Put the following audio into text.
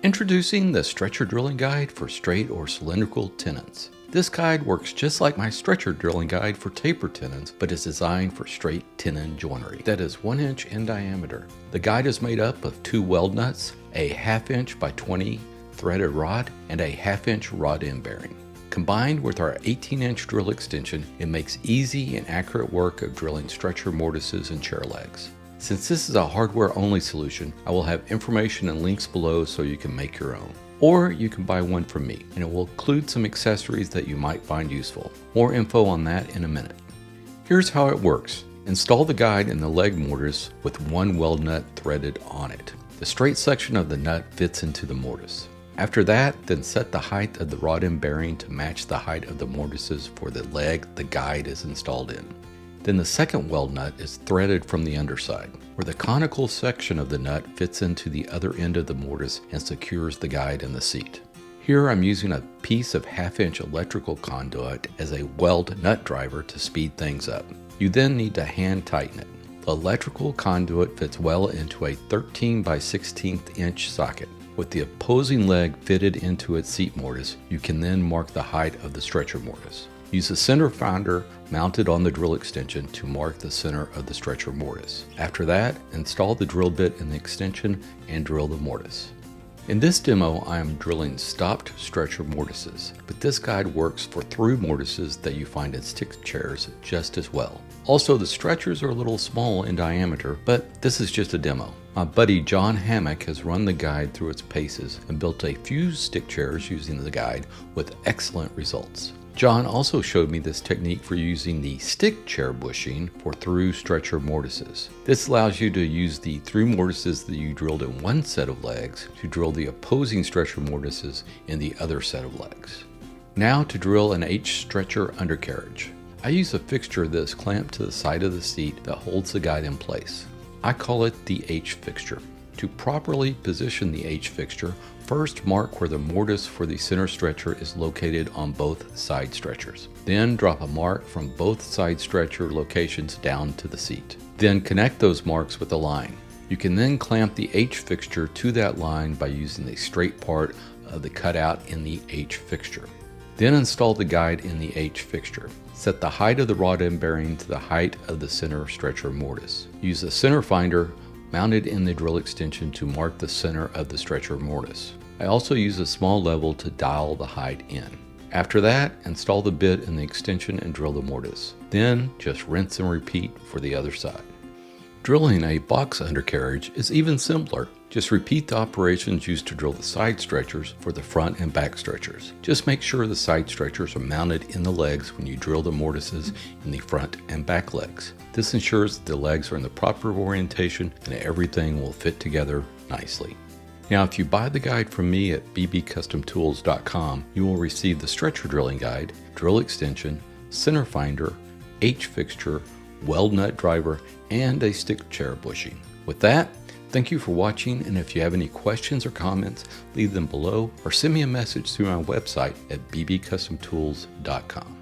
Introducing the Stretcher Drilling Guide for Straight or Cylindrical Tenons. This guide works just like my Stretcher Drilling Guide for taper tenons, but is designed for straight tenon joinery that is 1 inch in diameter. The guide is made up of 2 weld nuts, a 1/2 inch by 20 threaded rod, and a 1/2 inch rod end bearing. Combined with our 18-inch drill extension, it makes easy and accurate work of drilling stretcher mortises and chair legs. Since this is a hardware-only solution, I will have information and links below so you can make your own. Or you can buy one from me, and it will include some accessories that you might find useful. More info on that in a minute. Here's how it works. Install the guide in the leg mortise with 1 weld nut threaded on it. The straight section of the nut fits into the mortise. After that, then set the height of the rod end bearing to match the height of the mortises for the leg the guide is installed in. Then the second weld nut is threaded from the underside, where the conical section of the nut fits into the other end of the mortise and secures the guide in the seat. Here I'm using a piece of 1/2 inch electrical conduit as a weld nut driver to speed things up. You then need to hand tighten it. The electrical conduit fits well into a 13 by 16 inch socket. With the opposing leg fitted into its seat mortise, you can then mark the height of the stretcher mortise. Use a center finder mounted on the drill extension to mark the center of the stretcher mortise. After that, install the drill bit in the extension and drill the mortise. In this demo, I am drilling stopped stretcher mortises, but this guide works for through mortises that you find in stick chairs just as well. Also, the stretchers are a little small in diameter, but this is just a demo. My buddy John Hammock has run the guide through its paces and built a few stick chairs using the guide with excellent results. John also showed me this technique for using the stick chair bushing for through stretcher mortises. This allows you to use the through mortises that you drilled in one set of legs to drill the opposing stretcher mortises in the other set of legs. Now to drill an H stretcher undercarriage. I use a fixture that is clamped to the side of the seat that holds the guide in place. I call it the H fixture. To properly position the H fixture, first mark where the mortise for the center stretcher is located on both side stretchers. Then drop a mark from both side stretcher locations down to the seat. Then connect those marks with a line. You can then clamp the H fixture to that line by using the straight part of the cutout in the H fixture. Then install the guide in the H fixture. Set the height of the rod end bearing to the height of the center stretcher mortise. Use a center finder mounted in the drill extension to mark the center of the stretcher mortise. I also use a small level to dial the height in. After that, install the bit in the extension and drill the mortise. Then just rinse and repeat for the other side. Drilling a box undercarriage is even simpler. Just repeat the operations used to drill the side stretchers for the front and back stretchers. Just make sure the side stretchers are mounted in the legs when you drill the mortises in the front and back legs. This ensures that the legs are in the proper orientation and everything will fit together nicely. Now, if you buy the guide from me at bbcustomtools.com, you will receive the stretcher drilling guide, drill extension, center finder, H fixture, weld nut driver, and a stick chair bushing. With that, thank you for watching, and if you have any questions or comments, leave them below or send me a message through my website at bbcustomtools.com.